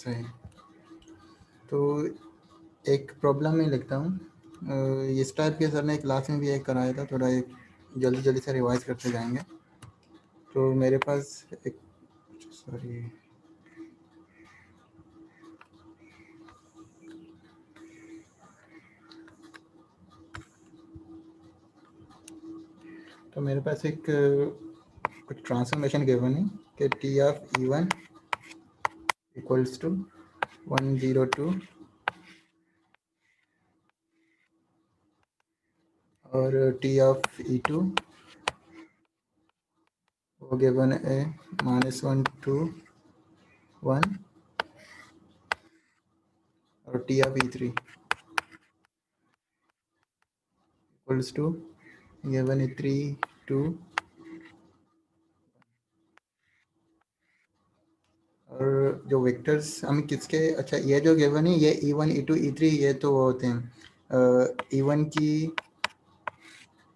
सही। तो एक प्रॉब्लम में लिखता हूँ, इस टाइप के सर ने क्लास में भी एक कराया था, थोड़ा एक जल्दी जल्दी से रिवाइज करते जाएंगे। तो मेरे पास एक, सॉरी, तो मेरे पास एक ट्रांसफॉर्मेशन गिवन है कि T of E1 equals to 102 और टी ऑफ E2 वो गिवन है -121 और T of E3 equals to given है 3 2 और जो वेक्टर्स हम किसके, अच्छा ये जो गिवन है ये E1 E2 E3 ये तो वो होते हैं E1 की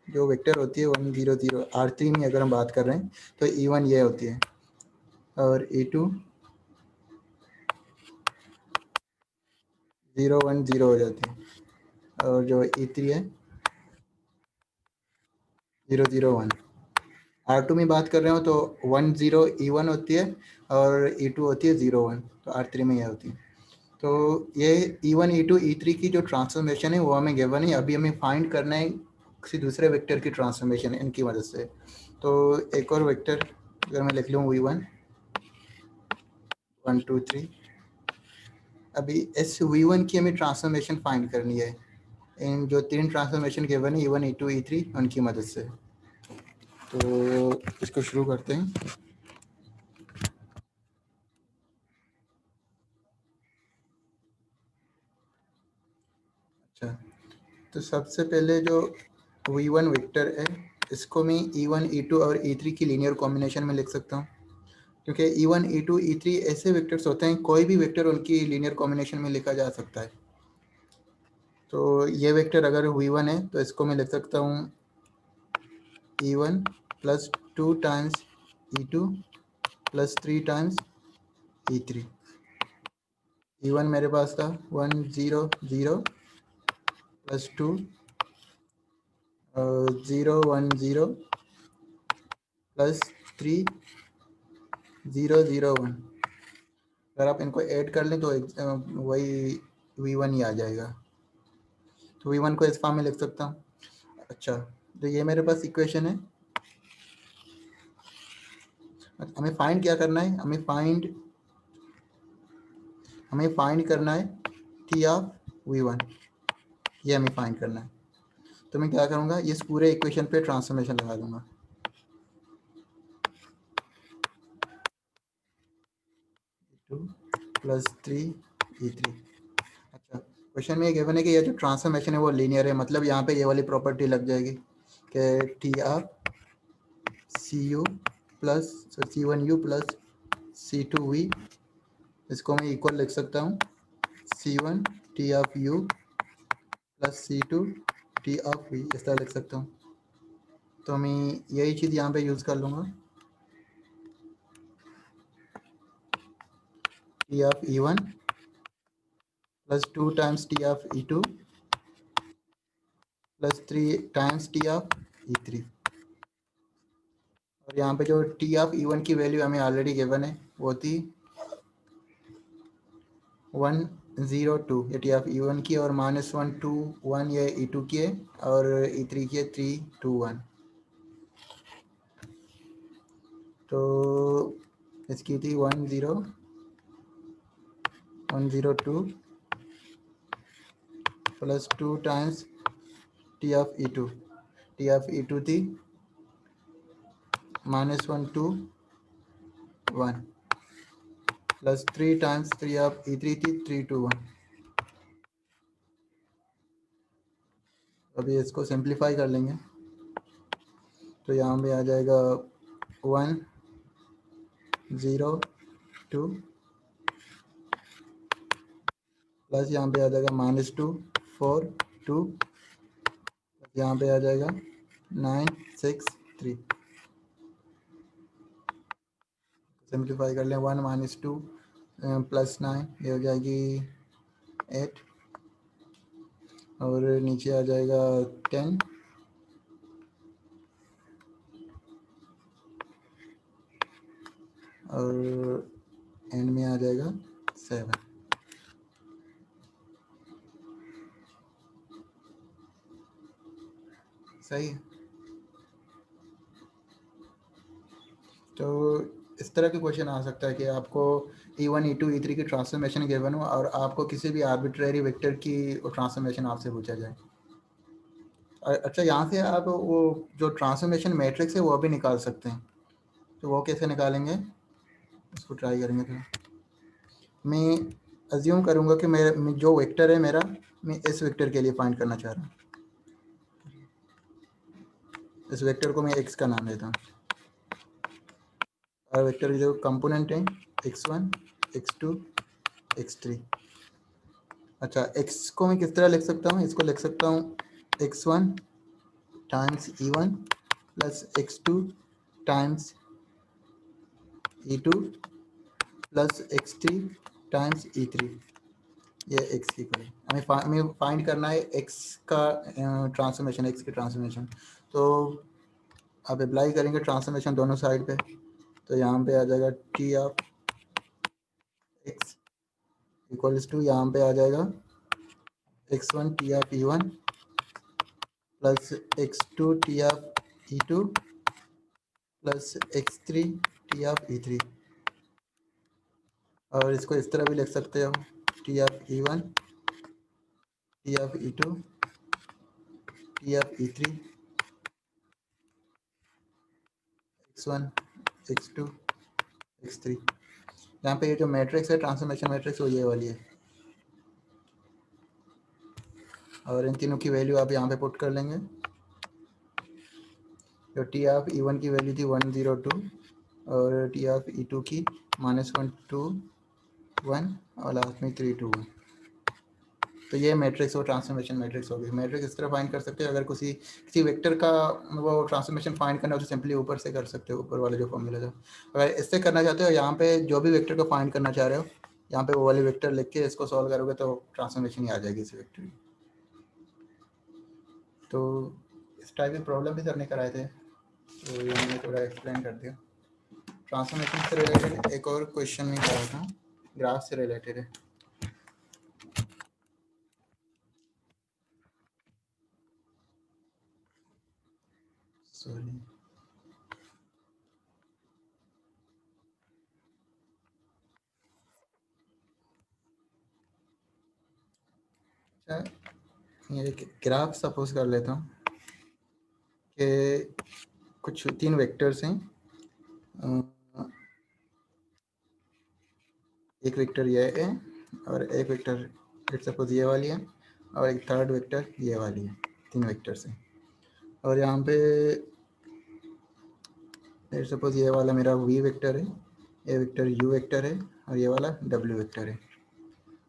जो वेक्टर होती है 100 R3 में अगर हम बात कर रहे हैं तो E1 ये होती है और E2 010 हो जाती है और जो E3 है 001। R2 में बात कर रहे हो तो 10 E1 होती है और E2 होती है 01, तो R3 में यह होती है। तो ये E1 E2 E3 की जो ट्रांसफॉर्मेशन है वो हमें गिवन है, अभी हमें फाइंड करना है किसी दूसरे वेक्टर की ट्रांसफॉर्मेशन इनकी मदद से। तो एक और वेक्टर अगर मैं लिख लूँ V1 1 2 3, अभी इस V1 की हमें ट्रांसफॉर्मेशन फाइंड करनी है इन जो 3 ट्रांसफॉर्मेशन गिवन है E1 E2 E3 उनकी मदद से। तो इसको शुरू करते हैं। अच्छा, तो सबसे पहले जो V1 वेक्टर है इसको मैं E1 E2 और E3 की लीनियर कॉम्बिनेशन में लिख सकता हूँ, क्योंकि E1 E2 E3 ऐसे वेक्टर्स होते हैं कोई भी वेक्टर उनकी लीनियर कॉम्बिनेशन में लिखा जा सकता है। तो ये वेक्टर अगर V1 है तो इसको मैं लिख सकता हूँ E1 plus 2 times E2 plus 3 times E3। E1 मेरे पास था 100 प्लस 2 010 प्लस 3001। अगर आप इनको ऐड कर लें तो वही V1 ही आ जाएगा। तो V1 को इस फॉर्म में लिख सकता हूँ। अच्छा, तो ये मेरे पास इक्वेशन है। हमें फाइंड क्या करना है, हमें फाइंड करना है टी ऑफ V1, ये हमें फाइंड करना है। तो मैं क्या करूँगा, इस पूरे इक्वेशन पे ट्रांसफॉर्मेशन लगा दूंगा। Plus 3 E3। अच्छा, क्वेश्चन में ये गिवन है कि ये जो ट्रांसफॉर्मेशन है वो लीनियर है, मतलब यहाँ पे ये वाली प्रॉपर्टी लग जाएगी कि T of CU plus C1U plus C2V, इसको मैं इक्वल लिख सकता हूँ C1 T of U plus C2 T of V, इस तरह लिख सकता हूँ। तो मैं यही चीज़ यहाँ पे यूज़ कर लूँगा, T of E1 plus 2 times T of E2 plus 3 times T of E3। और यहाँ पे जो टी ऑफ E1 की वैल्यू हमें ऑलरेडी गिवन है वो थी 102, ये टी ऑफ E1 की, और -121 ये E2 की है और E3 की है 321। तो इसकी थी 102 plus 2 times T of E2, T of E2 थी -121 प्लस 3 टाइम्स 3 ऑफ E3 थी 321। अभी इसको सिंप्लीफाई कर लेंगे तो यहाँ पे आ जाएगा 102 प्लस यहाँ पे आ जाएगा -242, यहाँ पे आ जाएगा 963। सिंप्लीफाई कर लें, 1 - 2 +9, ये हो जाएगी 8, और नीचे आ जाएगा 10, और एंड में आ जाएगा 7। सही है। तो इस तरह के क्वेश्चन आ सकता है कि आपको E1 E2 E3 की ट्रांसफॉर्मेशन गिवन हो और आपको किसी भी आर्बिट्रेरी वेक्टर की ट्रांसफॉर्मेशन आपसे पूछा जाए। अच्छा, यहाँ से आप वो जो ट्रांसफॉर्मेशन मैट्रिक्स है वो भी निकाल सकते हैं। तो वो कैसे निकालेंगे, उसको ट्राई करेंगे। तो मैं अज्यूम करूँगा कि मेरा जो वेक्टर है मेरा, मैं इस वेक्टर के लिए फाइंड करना चाह रहा हूँ। इस वेक्टर को मैं एक्स का नाम देता हूँ, और वेक्टर के जो कंपोनेंट हैं x1 x2 x3। अच्छा, x को मैं किस तरह लिख सकता हूँ, इसको लिख सकता हूँ x1 times E1 plus x2 times E2 plus x3 times E3। ये x की इक्वल है। हमें फाइंड करना है x का ट्रांसफॉर्मेशन, x की ट्रांसफॉर्मेशन। तो आप अप्लाई करेंगे ट्रांसफॉर्मेशन दोनों साइड पे, तो यहाँ पे आ जाएगा t of x equals to, यहाँ पे आ जाएगा x1 t of E1 plus x2 t of E2 plus x3 t of E3। और इसको इस तरह भी लिख सकते हो, t of E1 t of E2 t of E3 x1 x2 x3। यहाँ पे ये जो मैट्रिक्स है ट्रांसफॉर्मेशन मैट्रिक्स, वो ये वाली है, और इन तीनों की वैल्यू आप यहाँ पे पुट कर लेंगे। जो टी ऑफ E1 की वैल्यू थी 102, और टी ऑफ E2 की -121, और लास्ट में 321। तो ये मैट्रिक्स और ट्रांसफॉर्मेशन मैट्रिक्स होगी। मैट्रिक्स इस तरह फाइंड कर सकते हैं, अगर किसी वेक्टर का वो ट्रांसफॉर्मेशन फाइंड करना हो तो सिंपली ऊपर से कर सकते हो, ऊपर वाले जो फॉर्मूला था। अगर इससे करना चाहते हो, यहाँ पे जो भी वेक्टर को फाइंड करना चाह रहे हो, यहाँ पे वो वाले वेक्टर लिख के इसको सॉल्व करोगे तो ट्रांसफॉर्मेशन ही आ जाएगी इस वेक्टर की। तो इस टाइप की प्रॉब्लम भी सर ने कराए थे, तो ये मैंने थोड़ा एक्सप्लेन कर दिया। ट्रांसफॉर्मेशन से रिलेटेड एक और क्वेश्चन में करा था, ग्राफ से रिलेटेड है। सॉरी, अच्छा, ये ग्राफ सपोज कर लेता हूँ कि कुछ 3 वेक्टर्स हैं। एक वेक्टर ये है, और एक वेक्टर लेट सपोज ये वाली है, और एक थर्ड वेक्टर ये वाली है। 3 वेक्टर्स हैं, और यहाँ पे लेट सपोज ये वाला मेरा v वेक्टर है, ये वेक्टर u वेक्टर है, और ये वाला w वेक्टर है।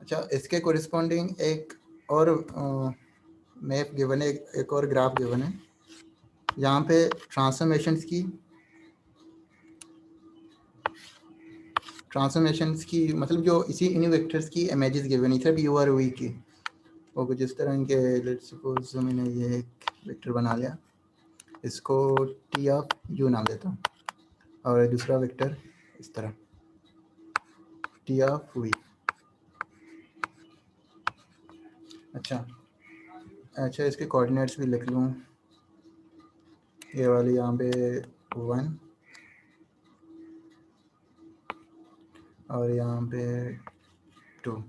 अच्छा, इसके कोरिस्पॉन्डिंग एक और मैप गिवन है, एक और ग्राफ गिवन है। यहाँ पे ट्रांसफॉर्मेशंस की मतलब जो इसी इन वेक्टर्स की इमेजेस गिवन है, सिर्फ u और v की। वो कुछ इस तरह के, लेट्स सपोज मैंने ये एक वेक्टर बना लिया, इसको t ऑफ u नाम देता हूँ, और दूसरा वेक्टर इस तरह t ऑफ v। अच्छा अच्छा, इसके कोऑर्डिनेट्स भी लिख लूँ। ये वाली यहाँ पे 1, और यहाँ पे 2,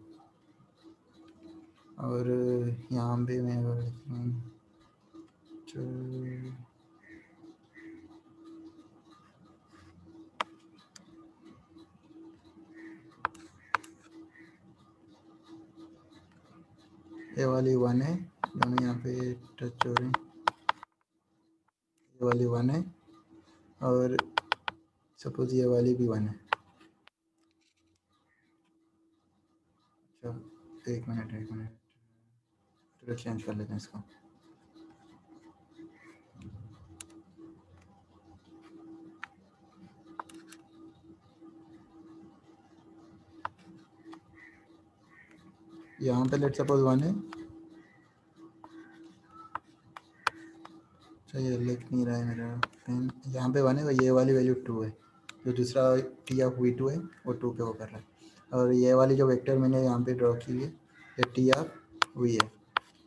और यहाँ पे मैं ये वाली 1 है, दोनों यहाँ पे टच हो रहे हैं। ये वाली 1 है, और सपोज ये वाली भी 1 है। अच्छा, एक मिनट थोड़ा चेंज कर लेते हैं इसको। यहाँ पे लेट सपोज 1 है, ये लिख नहीं रहा है मेरा पेन, यहाँ पे 1 है और ये वाली वैल्यू 2 है, जो दूसरा टी ऑफ वी 2 है वो 2 पे वो कर रहा है, और ये वाली जो वेक्टर मैंने यहाँ पे ड्रॉ की है ये टी ऑफ वी है।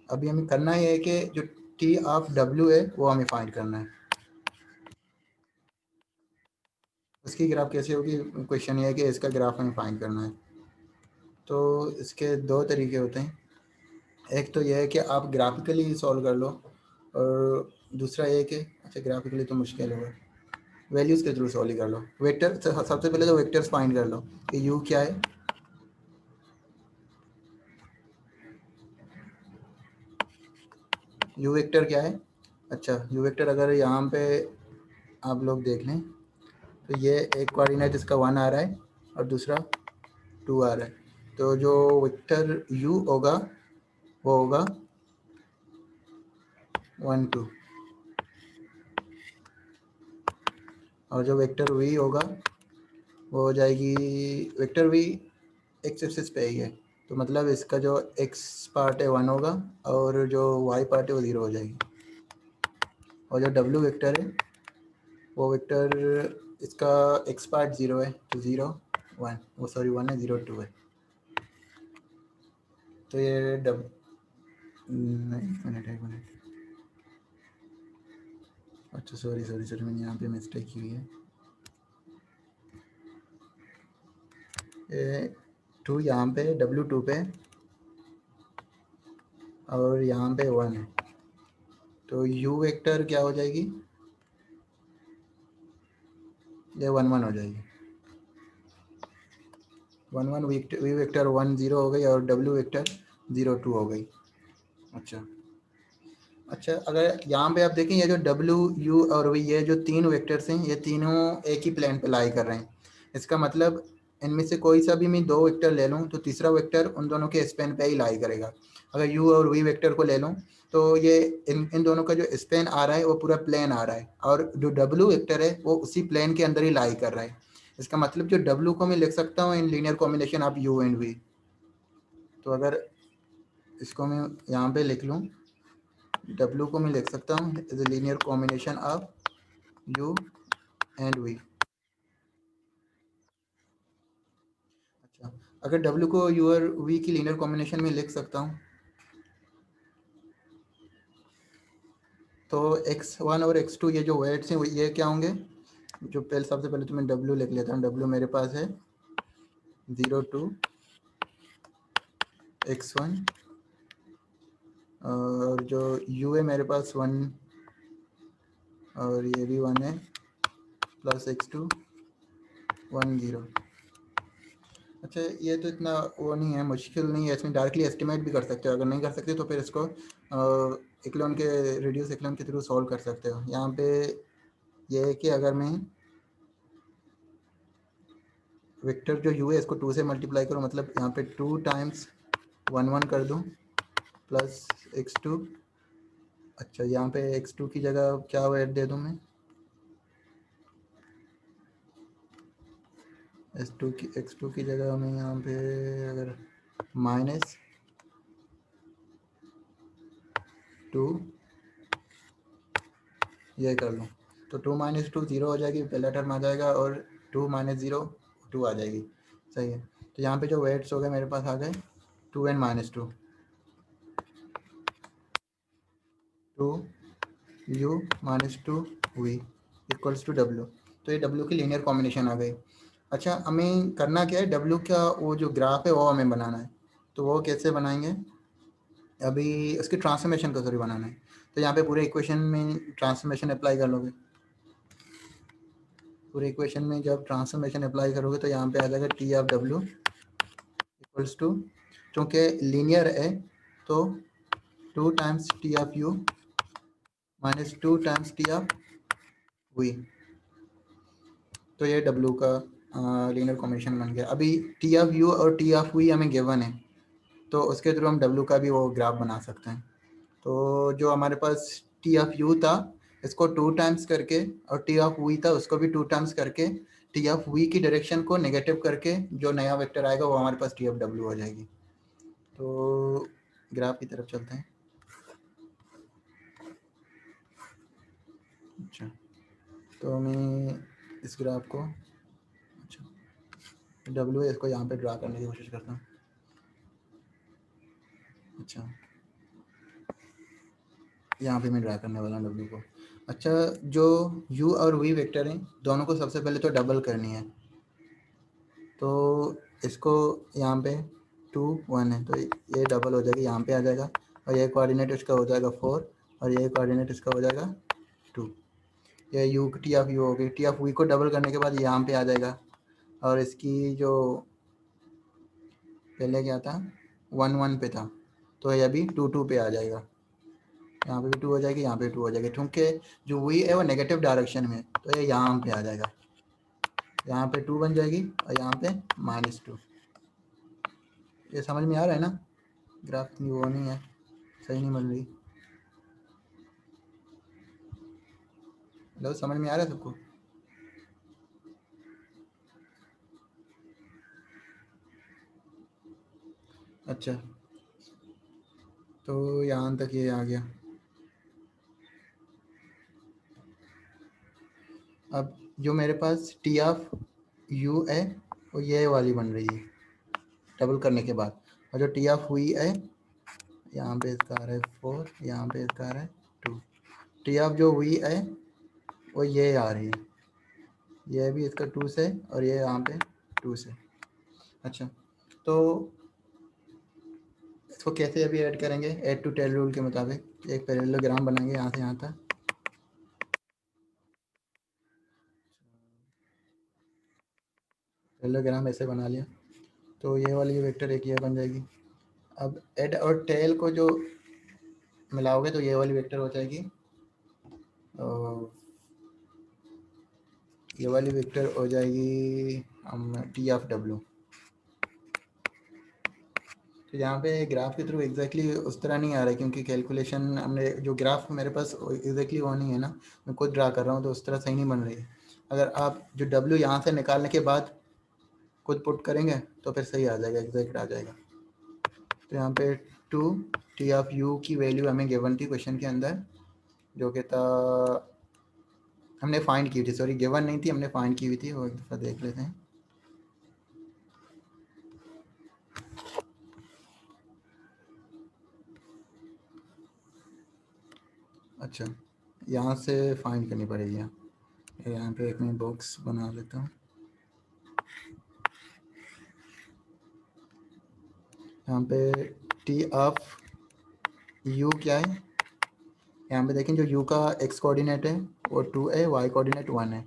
अभी हमें करना ये है कि जो टी ऑफ डब्ल्यू है वो हमें फाइंड करना है। उसकी ग्राफ कैसे होगी, क्वेश्चन ये है कि इसका ग्राफ हमें फाइंड करना है। तो इसके दो तरीके होते हैं, एक तो यह है कि आप ग्राफिकली सॉल्व कर लो, और दूसरा ये है कि अच्छा ग्राफिकली तो मुश्किल होगा, वैल्यूज़ के थ्रू सॉल्व कर लो। वेक्टर सबसे पहले तो वेक्टर्स फाइंड कर लो कि यू क्या है, यू वेक्टर क्या है। अच्छा यू वेक्टर अगर यहाँ पे आप लोग देख लें तो ये एक कोऑर्डिनेट इसका 1 आ रहा है और दूसरा 2 आ रहा है, तो जो वेक्टर यू होगा वो होगा 1 2, और जो वेक्टर वी होगा वो हो जाएगी, वेक्टर वी एक्स एक्सिस पे ही है, तो मतलब इसका जो एक्स पार्ट है 1 होगा और जो वाई पार्ट है वो 0 हो जाएगी, और जो डब्ल्यू वेक्टर है वो वेक्टर इसका एक्स पार्ट 0 है तो 0 1, वो सॉरी 1 है 0 2 है, तो ये एक मिनट, अच्छा सॉरी सॉरी सॉरी मैंने यहाँ पे मिस्टेक की हुई है, ये 2 यहाँ पे W2 पे और यहाँ पे 1 है, तो U वेक्टर क्या हो जाएगी, ये 1 1 हो जाएगी, 1 1 वी वेक्टर 1 0 हो गई और W वेक्टर 0 2 हो गई। अच्छा अच्छा अगर यहाँ पे आप देखें ये जो W U और V ये जो तीन वेक्टर्स हैं ये तीनों एक ही प्लेन पे लाई कर रहे हैं, इसका मतलब इनमें से कोई सा भी मैं दो वेक्टर ले लूँ तो तीसरा वेक्टर उन दोनों के स्पेन पे ही लाई करेगा। अगर U और V वेक्टर को ले लूँ तो ये इन दोनों का जो स्पेन आ रहा है वो पूरा प्लेन आ रहा है, और जो W वेक्टर है वो उसी प्लेन के अंदर ही लाई कर रहा है। इसका मतलब जो W को मैं लिख सकता हूँ in linear combination of U and V। तो अगर इसको मैं यहाँ पे लिख लूँ, W को मैं लिख सकता हूँ is a linear combination of U and V। अच्छा अगर W को U और V की लीनियर कॉम्बिनेशन में लिख सकता हूँ तो x1 और x2 ये जो वेट्स हैं ये क्या होंगे, जो पहले सबसे पहले तो मैं W लिख लेता हूँ, W मेरे पास है 0 2 x1, और जो U है मेरे पास 1 और ये भी 1 है, प्लस x2 1 0। अच्छा ये तो इतना वो नहीं है, मुश्किल नहीं है, इसमें डायरेक्टली एस्टिमेट भी कर सकते हो, अगर नहीं कर सकते तो फिर इसको इक्लोन के रेडियस इक्लोन के थ्रू सॉल्व कर सकते हो। यहाँ पे ये है कि अगर मैं वेक्टर जो u है इसको 2 से मल्टीप्लाई करूँ, मतलब यहाँ पे 2 टाइम्स 1 1 कर दूँ प्लस x2, अच्छा यहाँ पे x2 की जगह क्या वेट दे दूँ मैं, x2 की जगह मैं यहाँ पे अगर माइनस 2 ये कर लूँ तो 2 माइनस 2 0 हो जाएगी, पहला टर्म आ जाएगा, और 2 माइनस 0 2 आ जाएगी। सही है, तो यहाँ पे जो वेट्स हो गए मेरे पास आ गए 2 and minus 2 u minus 2 v equals to W, तो ये W की लीनियर कॉम्बिनेशन आ गई। अच्छा हमें करना क्या है, W का वो जो ग्राफ है वो हमें बनाना है, तो वो कैसे बनाएंगे, अभी उसकी ट्रांसफॉर्मेशन का जरूर बनाना है, तो यहाँ पे पूरे इक्वेशन में ट्रांसफॉर्मेशन अप्लाई कर लोगे, पूरे इक्वेशन में जब ट्रांसफॉर्मेशन अप्लाई करोगे तो यहाँ पे आ जाएगा T of W equals to, चूँकि लीनियर है तो 2 times T of U minus 2 times T of V, तो ये डब्ल्यू का लीनियर कॉम्बिनेशन बन गया। अभी टी ऑफ यू और टी ऑफ वी हमें गिवन है, तो उसके थ्रू हम डब्ल्यू का भी वो ग्राफ बना सकते हैं। तो जो हमारे पास टी ऑफ यू था इसको 2 टाइम्स करके, और टी ऑफ वी था उसको भी 2 टाइम्स करके, टी ऑफ वी की डायरेक्शन को नेगेटिव करके जो नया वेक्टर आएगा वो हमारे पास टी ऑफ डब्ल्यू हो जाएगी। तो ग्राफ की तरफ चलते हैं। अच्छा, तो मैं इस ग्राफ को, अच्छा डब्ल्यू इसको यहाँ पे ड्रा करने की कोशिश करता हूँ। अच्छा, यहाँ पे मैं ड्रा करने वाला हूँ डब्ल्यू को। अच्छा, जो u और v वेक्टर हैं दोनों को सबसे पहले तो डबल करनी है, तो इसको यहाँ पे 2 1 है तो ये डबल हो जाएगी, यहाँ पे आ जाएगा, और ये कोऑर्डिनेट इसका हो जाएगा 4 और ये कोऑर्डिनेट इसका हो जाएगा 2। ये यू टी ऑफ यू हो गई, टी ऑफ वी को डबल करने के बाद यहाँ पे आ जाएगा, और इसकी जो पहले क्या था 1 1 पे था, तो ये अभी 2 2 पे आ जाएगा, यहाँ पे भी 2 हो जाएगी, यहाँ पे 2 हो जाएगी, क्योंकि जो वी है वो नेगेटिव डायरेक्शन में, तो ये यहाँ पे आ जाएगा, यहाँ पे 2 बन जाएगी और यहाँ पे -2। ये समझ में आ रहा है ना? ग्राफ की वो नहीं है, सही नहीं बन रही। हेलो, समझ में आ रहा है सबको? अच्छा, तो यहाँ तक ये आ गया। अब जो मेरे पास टी ऑफ यू है वो ये वाली बन रही है डबल करने के बाद, और जो टी ऑफ वी है यहाँ पे इसका आ रहा है 4, यहाँ पे इसका आ रहा है 2। टी ऑफ जो वी है वो ये आ रही है, ये भी इसका 2 से और ये यहाँ पे 2 से। अच्छा, तो इसको कैसे अभी ऐड करेंगे? ऐड टू टेल रूल के मुताबिक एक पैरेललोग्राम बनाएंगे यहाँ से यहाँ तक। पैरेललोग्राम ऐसे बना लिया, तो ये वाली वेक्टर एक ये बन जाएगी। अब हेड और टेल को जो मिलाओगे तो ये वाली वेक्टर हो जाएगी, और ये वाली वेक्टर हो जाएगी टी ऑफ डब्ल्यू। तो यहाँ पे ग्राफ के थ्रू एग्जैक्टली उस तरह नहीं आ रहा है, क्योंकि कैलकुलेशन हमने जो ग्राफ मेरे पास एग्जैक्टली वो नहीं है ना, मैं खुद ड्रा कर रहा हूँ तो उस तरह सही नहीं बन रही है। अगर आप जो डब्ल्यू यहाँ से निकालने के बाद खुद पुट करेंगे तो फिर सही आ जाएगा, एग्जैक्ट आ जाएगा। तो यहाँ पे 2 टी ऑफ यू की वैल्यू हमें गिवन थी क्वेश्चन के अंदर, जो कि था, हमने फाइंड की थी, सॉरी गिवन नहीं थी, हमने फाइंड की हुई थी, वो एक दफ़ा देख लेते हैं। अच्छा, यहाँ से फाइंड करनी पड़ेगी, यहाँ पे एक मैं बॉक्स बना लेता हूँ। यहाँ पे टी ऑफ यू क्या है, यहाँ पे देखें जो यू का एक्स कोऑर्डिनेट है वो 2 है, वाई कोऑर्डिनेट 1 है,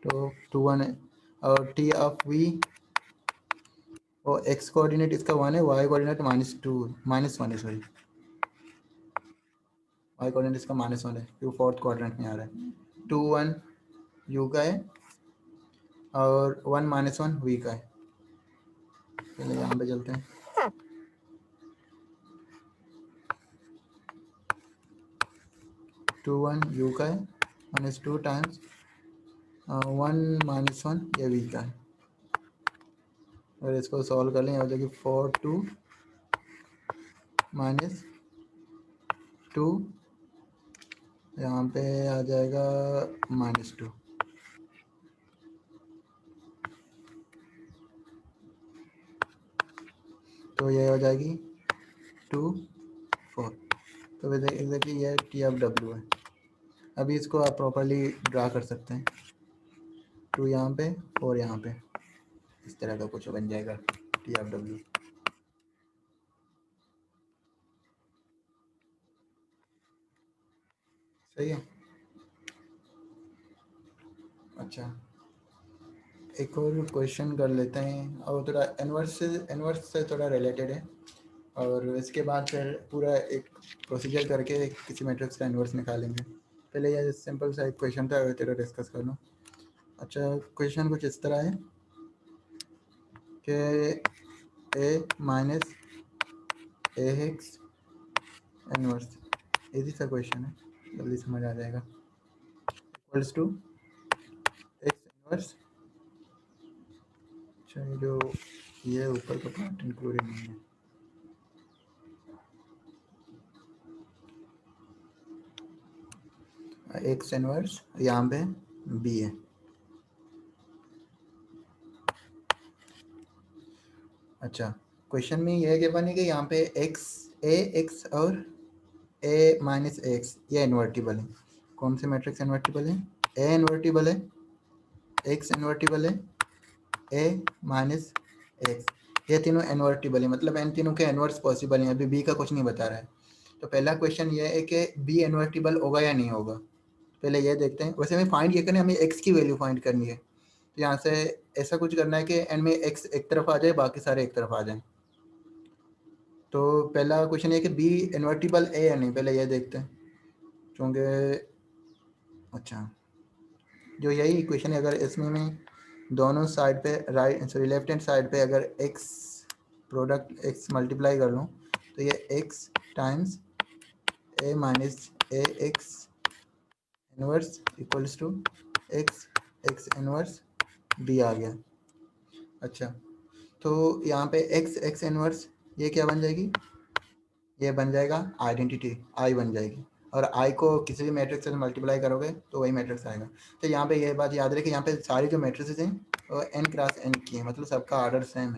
तो 2 1 है। और टी ऑफ वी और एक्स कोऑर्डिनेट इसका 1 है, वाई कोऑर्डिनेट -1 है, सॉरी वाई कोऑर्डिनेट इसका -1 है, क्योंकि फोर्थ क्वाड्रेंट में आ रहा है। 2 1 यू का है और 1 -1 वी का है। पहले यहाँ पे चलते हैं। 2 1 यू का है, -2 टाइम्स 1 -1 ये वी का है, और इसको सॉल्व कर लें, हो जाएगी 4 2 -2, यहाँ पे आ जाएगा -2। तो ये हो जाएगी 2 4। तो एग्जैक्टली ये टी ऑफ डब्ल्यू है। अभी इसको आप प्रॉपरली ड्रा कर सकते हैं, 2 यहाँ पे 4 यहाँ पे, इस तरह का कुछ बन जाएगा टी ऑफ डब्ल्यू। सही है। अच्छा, एक और क्वेश्चन कर लेते हैं, और थोड़ा इनवर्स से थोड़ा रिलेटेड है, और इसके बाद फिर पूरा एक प्रोसीजर करके किसी मैट्रिक्स का इनवर्स निकालेंगे। पहले ये सिंपल सा एक क्वेश्चन था, तेरा डिस्कस कर लो। अच्छा, क्वेश्चन कुछ इस तरह है कि ए minus A x inverse, easy सा क्वेश्चन है, जल्दी समझ आ जाएगा, इक्वल्स टू एक्स इनवर्स। अच्छा, ये जो ये ऊपर का पार्ट इंक्लूडेड नहीं है, एक्स इनवर्स, यहाँ पे बी है। अच्छा, क्वेश्चन में यह गिवन है कि यहाँ पे एक्स, ए एक्स और ए माइनस एक्स ये इन्वर्टिबल है। कौन से मैट्रिक्स इन्वर्टिबल है? ए इन्वर्टिबल है, एक्स इन्वर्टिबल है, ए माइनस एक्स, ये तीनों इन्वर्टिबल है, मतलब इन तीनों के इन्वर्स पॉसिबल हैं। अभी बी का कुछ नहीं बता रहा है। तो पहला क्वेश्चन ये है कि बी इन्वर्टिबल होगा या नहीं होगा। पहले ये देखते हैं। वैसे हमें फाइंड ये करना है, हमें एक्स की वैल्यू फाइंड करनी है। तो यहाँ से ऐसा कुछ करना है कि एंड में एक्स एक तरफ आ जाए, बाकी सारे एक तरफ आ जाएं। तो पहला क्वेश्चन ये कि बी इन्वर्टिबल है या नहीं, पहले ये देखते हैं। क्योंकि अच्छा, जो यही इक्वेशन है, अगर इसमें मैं दोनों साइड पे right sorry left hand side पे अगर एक्स प्रोडक्ट एक्स मल्टीप्लाई कर लूँ, तो ये x times A minus A x inverse equals to x x inverse B आ गया। अच्छा, तो यहाँ पे एक्स एक्स इनवर्स ये क्या बन जाएगी? ये बन जाएगा आइडेंटिटी, आई बन जाएगी। और आई को किसी भी मैट्रिक्स से मल्टीप्लाई करोगे तो वही मैट्रिक्स आएगा। तो यहाँ पे ये बात याद रहे कि यहाँ पे सारी जो मैट्रिक्स हैं वो एन क्रॉस एन की है, मतलब सबका ऑर्डर सेम है।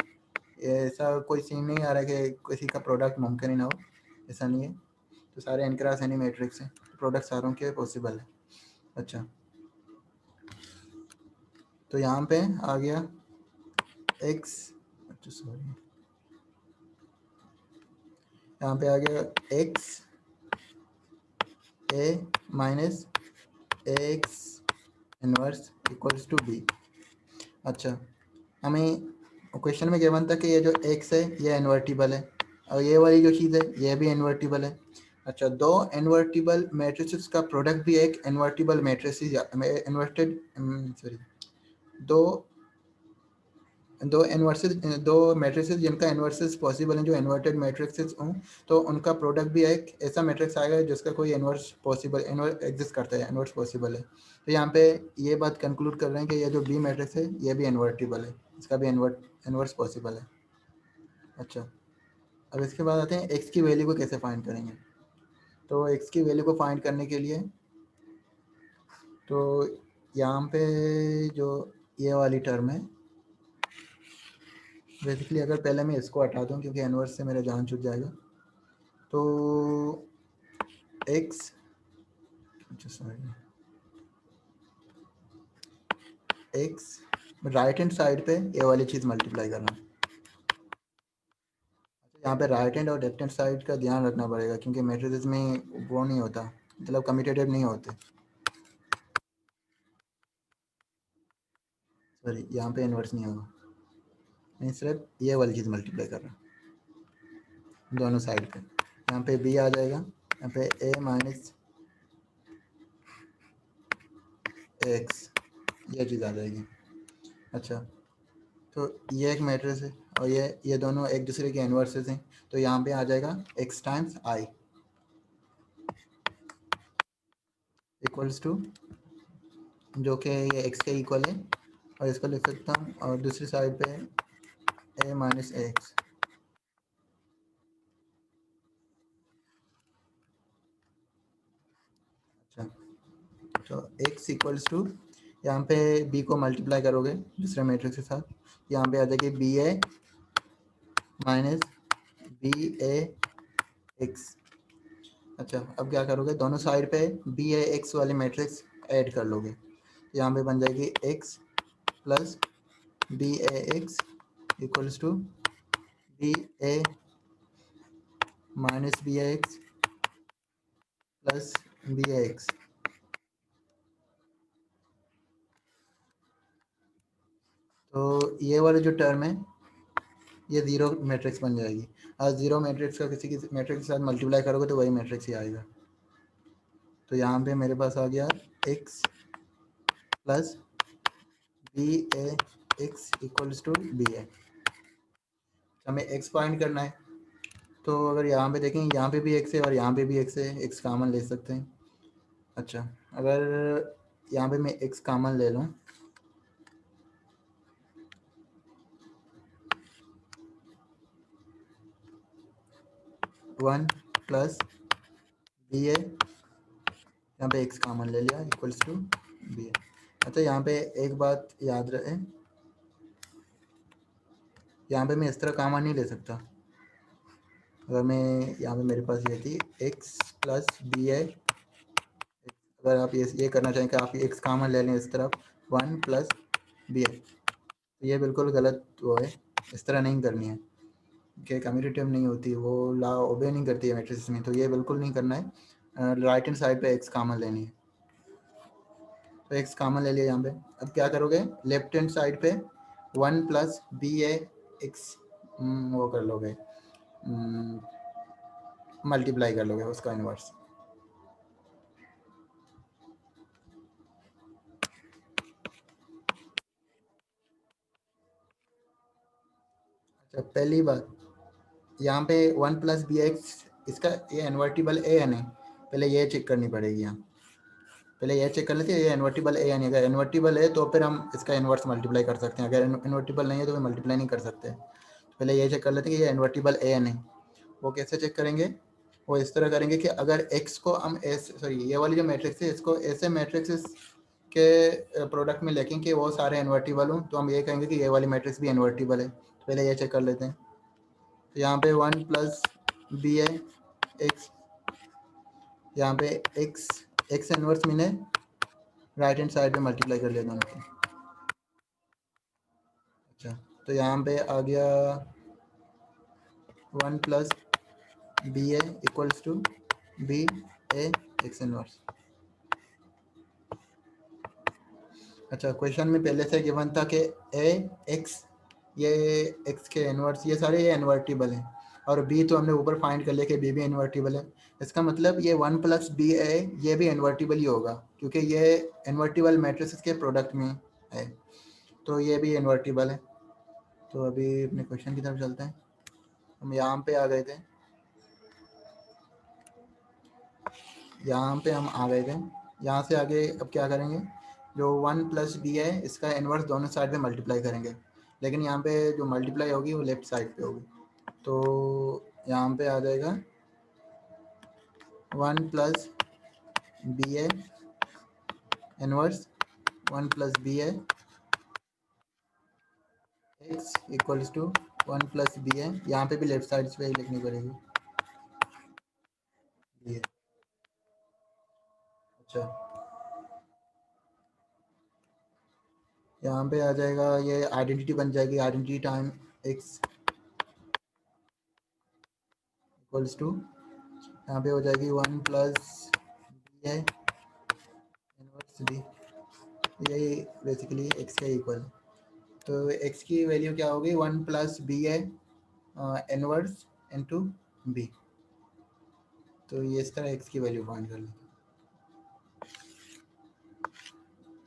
ये ऐसा कोई सीन नहीं आ रहा है कि किसी का प्रोडक्ट मुमकिन ही ना हो, ऐसा नहीं है। तो सारे एन क्रॉस एन ही मैट्रिक्स हैं, प्रोडक्ट सारों के पॉसिबल है। अच्छा, तो यहाँ पे आ गया एक्स, अच्छा सॉरी, यहाँ पे आ गया X A minus X inverse equals to B. अच्छा, हमें क्वेश्चन में गिवन था कि ये जो एक्स है ये इन्वर्टिबल है, और ये वाली जो चीज़ है ये भी इन्वर्टिबल है। अच्छा, दो इन्वर्टिबल मैट्रिसेस का प्रोडक्ट भी एक इन्वर्टिबल मैट्रिक्स इन्वर्टेड सॉरी दो दो इन्वर्सेस दो मैट्रिसेस जिनका इन्वर्सेस पॉसिबल हैं, जो इन्वर्टेड मैट्रिक्सेस हों, तो उनका प्रोडक्ट भी एक ऐसा मैट्रिक्स आएगा जिसका कोई इन्वर्स पॉसिबल इन्वर्स एग्जिस्ट करता है, इन्वर्स पॉसिबल है। तो यहाँ पे ये बात कंक्लूड कर रहे हैं कि ये जो बी मैट्रिक्स है ये भी इन्वर्टिबल है, इसका भी इन्वर्स पॉसिबल है। अच्छा, अब इसके बाद आते हैं एक्स की वैल्यू को कैसे फाइंड करेंगे। तो एक्स की वैल्यू को फाइंड करने के लिए तो यहाँ पे जो ये वाली टर्म है, बेसिकली अगर पहले मैं इसको हटा दूँ क्योंकि इन्वर्स से मेरा जान छूट जाएगा, तो एक्स, अच्छा sorry, x right hand side पे ये वाली चीज़ मल्टीप्लाई करना। यहाँ पे राइट हैंड और लेफ्ट हैंड साइड का ध्यान रखना पड़ेगा क्योंकि मैट्रिसेस में वो नहीं होता, मतलब कम्यूटेटिव नहीं होते। सॉरी, यहाँ पे इन्वर्स नहीं होगा, मैं सिर्फ ये वाली चीज़ मल्टीप्लाई कर रहा हूँ दोनों साइड पे। यहाँ पे बी आ जाएगा, यहाँ पे ए माइनस एक्स ये चीज़ आ जाएगी। अच्छा, तो ये एक मैट्रिक्स है और ये दोनों एक दूसरे के इन्वर्सेस हैं, तो यहाँ पे आ जाएगा X times I equals to, जो कि ये एक्स के इक्वल है, और इसको लिख सकता हूँ, और दूसरी साइड पे ए माइनस एक्स। अच्छा, तो एक्स इक्वल्स टू, यहाँ पे बी को मल्टीप्लाई करोगे दूसरे मैट्रिक्स के साथ, यहाँ पे आ जाएगी B A minus B A X. अच्छा, अब क्या करोगे, दोनों साइड पे बी ए एक्स वाले मैट्रिक्स ऐड कर लोगे, यहाँ पे बन जाएगी X plus B A x equals to B A minus B A X plus B A X. तो ये वाली जो टर्म है ये ज़ीरो मैट्रिक्स बन जाएगी, और ज़ीरो मैट्रिक्स का किसी मैट्रिक्स के साथ मल्टीप्लाई करोगे तो वही मैट्रिक्स ही आएगा। तो यहाँ पे मेरे पास आ गया x plus B A x equals to B A. हमें एक्स फाइंड करना है, तो अगर यहाँ पे देखें, यहाँ पे भी एक्स है और यहाँ पे भी एक्स है, एक्स कॉमन ले सकते हैं। अच्छा, अगर यहाँ पे मैं एक्स कॉमन ले लूँ, वन प्लस बी ए यहाँ पे x कॉमन ले लिया इक्वल्स टू बी है। अच्छा यहाँ पे एक बात याद रहे, यहाँ पे मैं इस तरह कॉमन नहीं ले सकता। अगर मैं यहाँ पे मेरे पास ये थी x प्लस बी है, अगर आप ये करना चाहें कि आप x कॉमन ले लें इस तरफ 1 प्लस बी है, तो ये बिल्कुल गलत वो है, इस तरह नहीं करनी है कि कम्यूटेटिव नहीं होती, वो लॉ ओबे नहीं करती है मैट्रिक्स में, तो ये बिल्कुल नहीं करना है। राइट हैंड साइड पे x कॉमन लेनी है, तो x कॉमन ले लिया यहाँ पे। अब क्या करोगे, लेफ्ट हैंड साइड पे 1 प्लस बी ए एक्स वो कर लोगे, मल्टीप्लाई कर लोगे उसका इन्वर्स। अच्छा पहली बात, यहाँ पे 1 प्लस बी एक्स, इसका ये इन्वर्टिबल ए है नहीं, पहले ये चेक करनी पड़ेगी। यहाँ पहले ये चेक कर लेते हैं ये इन्वर्टिबल ए है नहीं, अगर इन्वर्टिबल है तो फिर हम इसका इन्वर्स मल्टीप्लाई कर सकते हैं, अगर इन्वर्टिबल नहीं है तो फिर मल्टीप्लाई नहीं कर सकते। पहले ये चेक कर लेते हैं कि ये इन्वर्टिबल ए है नहीं। वो कैसे चेक करेंगे, वो इस तरह करेंगे कि अगर x को हम सॉरी ये वाली जो मैट्रिक्स है इसको ऐसे मैट्रिक्स के प्रोडक्ट में लेकिन कि वो सारे इन्वर्टिबल हों, तो हम ये कहेंगे कि ये वाली मैट्रिक्स भी इन्वर्टिबल है। तो पहले ये चेक कर लेते हैं। तो यहाँ पे 1 प्लस बी है एक्स, यहाँ पे एक्स इनवर्स मैंने राइट हैंड साइड पे मल्टीप्लाई कर लिया दोनों को। अच्छा तो यहाँ पे आ गया 1 plus B A equals to B A x inverse. अच्छा क्वेश्चन में पहले से गिवन था कि ए एक्स, ये एक्स के इन्वर्स, ये सारे ये इन्वर्टिबल हैं, और बी तो हमने ऊपर फाइंड कर लिया कि बी भी इन्वर्टिबल है। इसका मतलब ये 1 प्लस बी ए ये भी इन्वर्टिबल ही होगा, क्योंकि ये इन्वर्टिबल मैट्रिक्स के प्रोडक्ट में है, तो ये भी इन्वर्टिबल है। तो अभी अपने क्वेश्चन की तरफ चलते हैं। हम यहाँ पे आ गए थे, यहाँ पे हम आ गए थे, यहाँ से आगे अब क्या करेंगे, जो 1 प्लस बी है इसका इन्वर्स दोनों साइड पे मल्टीप्लाई करेंगे, लेकिन यहाँ पे जो मल्टीप्लाई होगी वो लेफ्ट साइड पे होगी। तो यहाँ पे आ जाएगा 1 plus B A inverse 1 plus B A x equals to 1 plus B A, यहाँ पे भी लेफ्ट साइड पे ही लिखनी पड़ेगी बी ए। अच्छा यहाँ पे आ जाएगा, ये आइडेंटिटी बन जाएगी, identity time X equals to, यहाँ पे हो जाएगी 1 plus B A inverse B, यही बेसिकली एक्स के इक्वल। तो एक्स की वैल्यू क्या होगी, 1 plus B A inverse into B. तो ये इस तरह एक्स की वैल्यू फाइंड कर लेते हैं।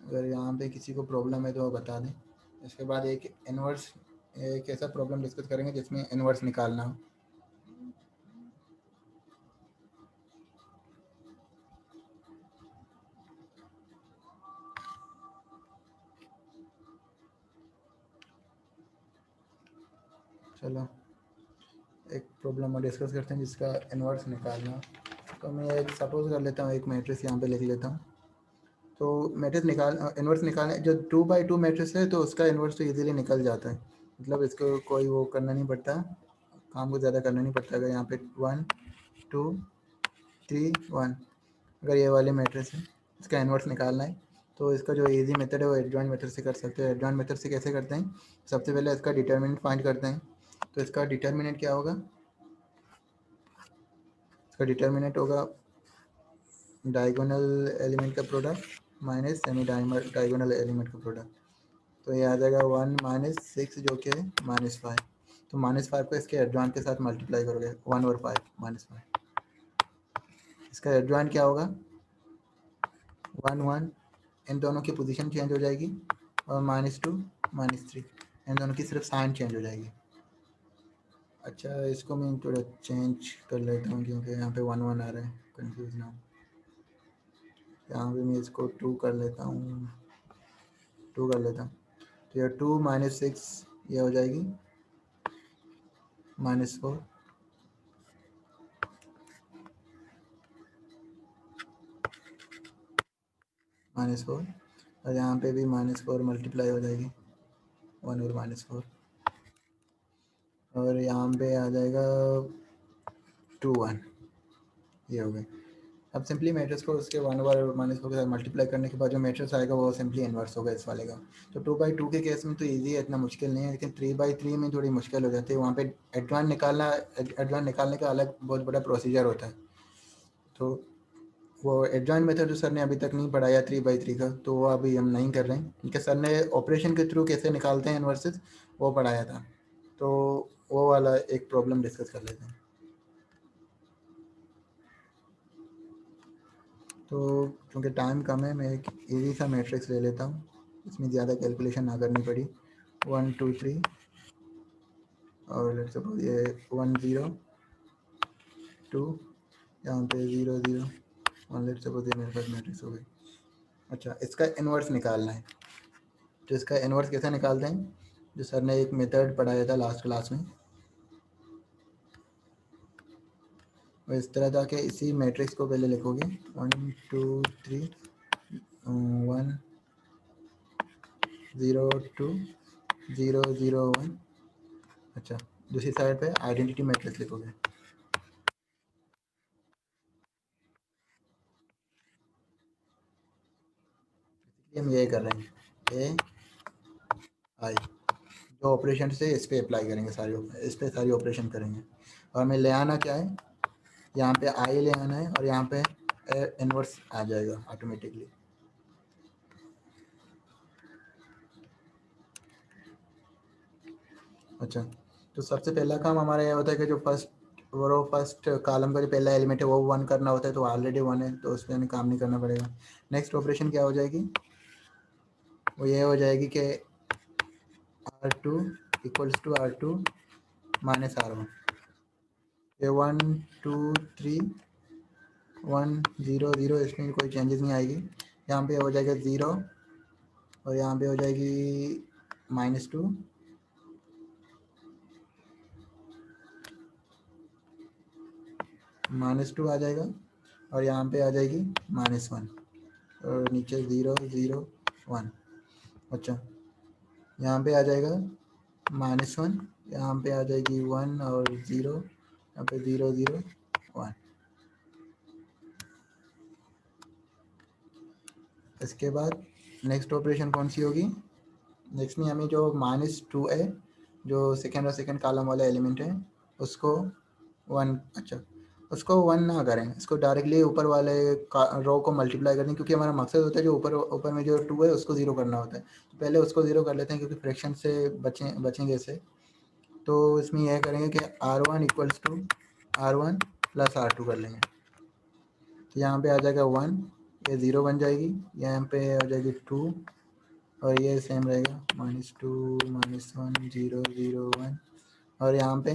अगर यहाँ पे किसी को प्रॉब्लम है तो वो बता दें। इसके बाद एक इनवर्स, एक ऐसा प्रॉब्लम डिस्कस करेंगे जिसमें इनवर्स निकालना हो। चलो एक प्रॉब्लम और डिस्कस करते हैं जिसका इनवर्स निकालना हो। तो मैं एक सपोज कर लेता हूँ, एक मैट्रिक्स यहाँ पे लिख लेता हूँ। तो मैट्रिक्स निकाल इनवर्स निकालने, जो 2 by 2 मैट्रिक्स है तो उसका इनवर्स तो इजीली निकल जाता है, मतलब इसको कोई वो करना नहीं पड़ता, काम को ज़्यादा करना नहीं पड़ता। अगर यहाँ पे 1 2 3 1, अगर ये वाले मैट्रिक्स है इसका इनवर्स निकालना है, तो इसका जो इजी मेथड है वो एडजॉइंट मेथड से कर सकते हैं। एडजॉइंट मेथड से कैसे करते हैं, सबसे पहले इसका डिटर्मिनेंट फाइंड करते हैं। तो इसका डिटर्मिनेंट क्या होगा, इसका डिटर्मिनेंट होगा डायगोनल एलिमेंट का product minus semi diagonal element का प्रोडक्ट। तो ये आ जाएगा 1 माइनस 6 जो कि है -5। तो -5 को इसके एडजॉइंट के साथ मल्टीप्लाई करोगे, 1 और 5 -5, इसका एडजॉइंट क्या होगा 1 1, इन दोनों की पोजीशन चेंज हो जाएगी, और -2 -3, इन दोनों की सिर्फ साइन चेंज हो जाएगी। अच्छा इसको मैं थोड़ा चेंज कर लेता हूँ क्योंकि यहाँ पे 1 1 आ रहा है, कंफ्यूज ना हो। यहाँ पे मैं इसको 2 कर लेता हूँ, 2 कर लेता हूँ। तो ये 2 माइनस 6 ये हो जाएगी -4, -4 और यहाँ पे भी -4 मल्टीप्लाई हो जाएगी 1 और -4 और यहाँ पे आ जाएगा 2 1 ये हो गए। अब सिंपली मैट्रिक्स को उसके 1 ओवर -4 के साथ मल्टीप्लाई करने के बाद जो मैट्रिक्स आएगा वो सिंपली इन्वर्स होगा इस वाले का। तो 2/2 के केस में तो इजी है, इतना मुश्किल नहीं है, लेकिन 3/3 में थोड़ी मुश्किल हो जाती है। वहाँ पे एडवांस निकालने का अलग बहुत बड़ा प्रोसीजर होता है। तो वो एडजॉइंट मेथड जो सर ने अभी तक नहीं पढ़ाया 3/3 का, तो वो अभी हम नहीं कर रहे हैं, क्योंकि सर ने ऑपरेशन के थ्रू कैसे निकालते हैं इन्वर्सेस वो पढ़ाया था। तो वो वाला एक प्रॉब्लम डिस्कस कर लेते हैं। तो क्योंकि टाइम कम है, मैं एक इजी सा मैट्रिक्स ले लेता हूँ, इसमें ज़्यादा कैलकुलेशन ना करनी पड़ी। 1 2 3 और लेट्स सपोज ये 1 0 2, यहाँ पे 0 0 और लेट्स सपोज ये मेरे पास मैट्रिक्स हो गई। अच्छा, इसका इन्वर्स निकालना है। तो इसका इन्वर्स कैसे निकालते हैं, जो सर ने एक मेथड पढ़ाया था लास्ट क्लास में, वो इस तरह था कि इसी मैट्रिक्स को पहले लिखोगे 1 2 3 1 0 2 0 0 1। अच्छा, दूसरी साइड पे आइडेंटिटी मैट्रिक्स लिखोगे। हम ये कर रहे हैं ए आई, जो ऑपरेशन से इस पे अप्लाई करेंगे, इस पे सारी ऑपरेशन करेंगे। और हमें ले आना क्या है, यहाँ पे आई ले आना है और यहाँ पे इन्वर्स आ जाएगा ऑटोमेटिकली। अच्छा, तो सबसे पहला काम हमारा यह होता है कि जो फर्स्ट कॉलम का जो पहला एलिमेंट है वो 1 करना होता है, तो ऑलरेडी 1 है, तो उस पर हमें काम नहीं करना पड़ेगा। नेक्स्ट ऑपरेशन क्या हो जाएगी, वो ये हो जाएगी कि R2 = R2 - R1। ये 1 2 3 1 0 0, इसमें कोई चेंजेस नहीं आएगी। यहाँ पे हो जाएगा 0 और यहाँ पे हो जाएगी -2 -2 आ जाएगा और यहाँ पे आ जाएगी -1 और नीचे 0 0 1। अच्छा, यहाँ पे आ जाएगा -1, यहाँ पे आ जाएगी 1 और 0, यहाँ पे 0 0 1। इसके बाद नेक्स्ट ऑपरेशन कौन सी होगी, नेक्स्ट में हमें जो -2 है, जो सेकेंड कॉलम वाला एलिमेंट है, उसको 1, अच्छा उसको 1 ना करें, इसको डायरेक्टली ऊपर वाले रो को मल्टीप्लाई कर दें, क्योंकि हमारा मकसद होता है जो ऊपर में जो 2 है उसको 0 करना होता है। तो पहले उसको 0 कर लेते हैं, क्योंकि फ्रैक्शन से बचेंगे इससे। तो इसमें यह करेंगे कि R1 = R1 + R2 कर लेंगे। तो यहाँ पे आ जाएगा 1, ये 0 बन जाएगी, यहाँ पे आ जाएगी 2 और ये सेम रहेगा -2 -1 0 0 1। और यहाँ पे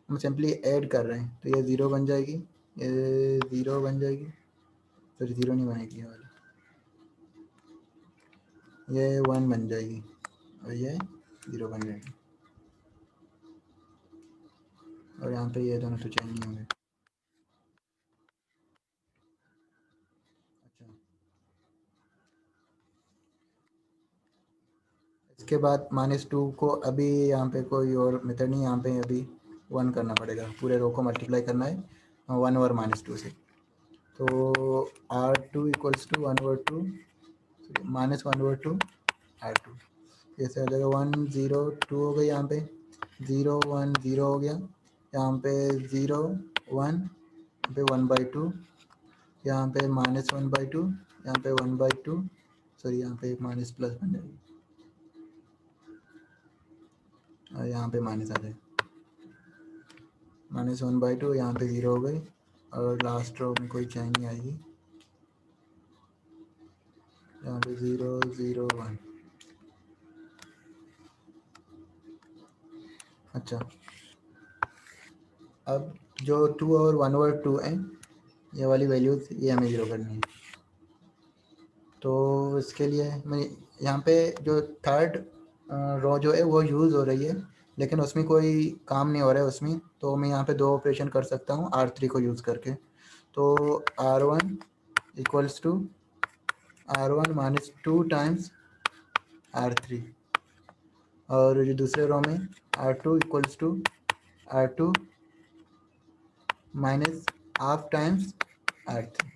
हम सिंपली ऐड कर रहे हैं, तो ये 0 बन जाएगी, ये 0 बन जाएगी, फिर 0 नहीं बनेगी ये वाली, ये 1 बन जाएगी और ये 0 बन जाएगी। और यहाँ पे ये दोनों तो चेंज नहीं होंगे। अच्छा, इसके बाद -2 को अभी यहाँ पे कोई और मेथड नहीं, यहाँ पे अभी 1 करना पड़ेगा, पूरे रो को मल्टीप्लाई करना है 1 और -2 से। तो R2 = 1/2 -1/2 R2, ऐसे हो जाएगा 1 0 2 हो गई, यहाँ पे 0 1 0 हो गया, यहाँ पे 0 1, यहाँ पे 1/2, यहाँ पे -1/2, यहाँ पे 1/2, सॉरी यहाँ पे माइनस प्लस बन जाएगी और यहाँ पे माइनस आ जाएगा, -1/2, यहाँ पे 0 हो गई और लास्ट रो में कोई चेंज नहीं आएगी, यहाँ पे 0 0 1। अच्छा, अब जो 2 और 1/2 हैं, ये वाली वैल्यूज ये हमें 0 करनी है। तो इसके लिए मैं यहाँ पे जो थर्ड रो जो है वो यूज़ हो रही है, लेकिन उसमें कोई काम नहीं हो रहा है उसमें, तो मैं यहाँ पे 2 ऑपरेशन कर सकता हूँ R3 को यूज़ करके। तो R1 = R1 minus 2 times R3, और जो दूसरे रो में R2 equals to R2 minus half times R3।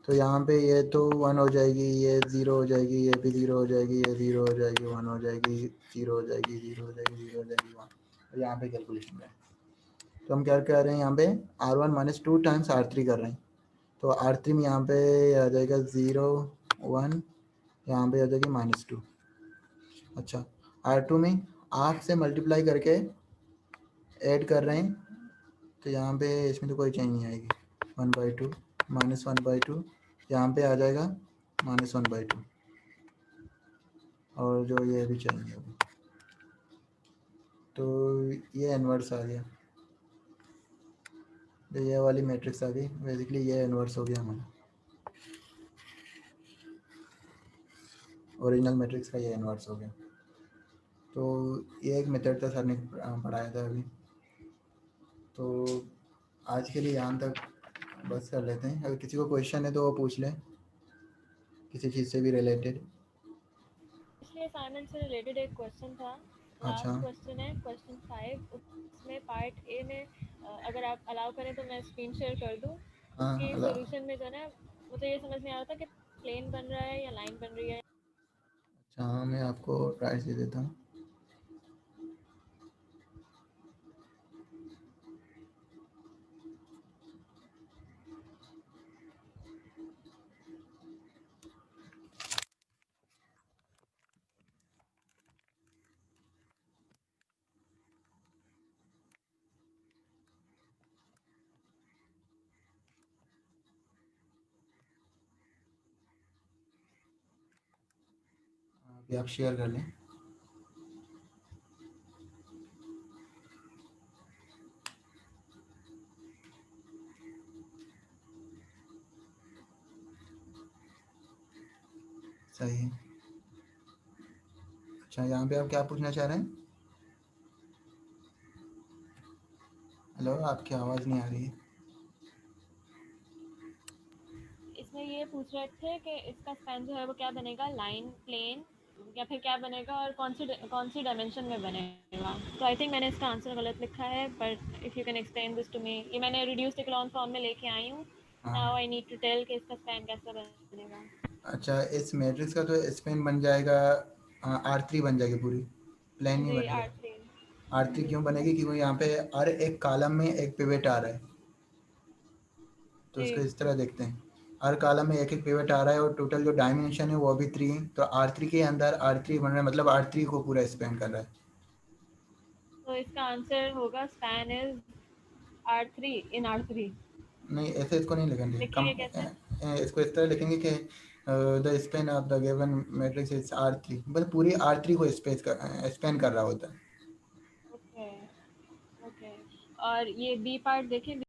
तो यहाँ पे ये तो 1 हो जाएगी, ये 0 हो जाएगी, ये भी 0 हो जाएगी, ये 0 हो जाएगी, 1 हो जाएगी, 0 हो जाएगी, 0 हो जाएगी, 0 हो जाएगी, 1। और यहाँ पे कैलकुलेशन है, तो हम क्या कर रहे हैं यहाँ पे R1 माइनस 2 टाइम्स R3 कर रहे हैं। तो R3 में यहाँ पे आ जाएगा 0 1, यहाँ पे आ जाएगी -2। अच्छा, R2 में हाफ से मल्टीप्लाई करके ऐड कर रहे हैं, तो यहाँ पे इसमें तो कोई चेंज नहीं आएगी। 1/2 -1/2, यहाँ पे आ जाएगा -1/2, और जो ये भी चेंज नहीं होगा, तो ये इन्वर्स आ गया। तो ये वाली मैट्रिक्स आ गई, बेसिकली ये इन्वर्स हो गया हमारा, ओरिजिनल मैट्रिक्स का ये इन्वर्स हो गया। तो ये एक मेथड था, सर ने पढ़ाया था अभी। तो आज के लिए यहाँ तक बस कर लेते हैं। अगर किसी को क्वेश्चन है तो वो पूछ लें, किसी चीज़ से भी रिलेटेड। पिछले असाइनमेंट से रिलेटेड एक क्वेश्चन था, अच्छा, लास्ट क्वेश्चन है, क्वेश्चन 5। उसमें पार्ट ए में अगर आप अलाउ करें तो मैं स्क्रीन शेयर कर दूं। हाँ उसके अला सॉल्यूशन में जो है ना, मुझे ये समझ नहीं आ रहा था कि प्लेन बन रहा है या लाइन बन रही है। अच्छा, हाँ मैं आपको ट्राई दे देता हूँ। अभी आप शेयर कर लें। सही है। अच्छा, यहाँ पे आप क्या पूछना चाह रहे हैं? हेलो, आपकी आवाज़ नहीं आ रही है। इसमें ये पूछ रहे थे कि इसका स्पैन जो है वो क्या बनेगा, लाइन, प्लेन, या फिर क्या बनेगा, और कौन सी डायमेंशन में बनेगा। तो आई थिंक मैंने इसका आंसर गलत लिखा है, but if you can explain this to me. ये मैंने रिड्यूस्ड इक्लॉन फॉर्म में लेके आई हूँ। नाउ हाँ, आई नीड टू टेल कि इसका स्पैन कैसा बनेगा। अच्छा, इस मैट्रिक्स का तो स्पेन बन जाएगा, R3 बन जाएगी पूरी, प्लेन नहीं जी, बनेगा। R3। R3 जी क्यों बनेगी? क्योंकि यहाँ पे हर एक कॉलम में एक पिवट आ रहा है। तो जी। उसको इस तरह देखते हैं, हर कॉलम में एक एक पिवट आ रहा है, और टोटल जो डायमेंशन है वो भी 3 है। तो R3 के अंदर R3 बन रहा है, मतलब R3 को पूरा स्पेन कर रहा है। तो इसका आंसर होगा span is R3 in R3। नहीं, ऐसे इसको नहीं लिखेंगे, कम लिखेंगे कैसे? इसको इस तरह लिखेंगे कि the span of the given matrix is R3, मतलब पूरी R3 को स्पेन कर रहा होता है। ओके। ओके। और ये बी पार्ट देखें।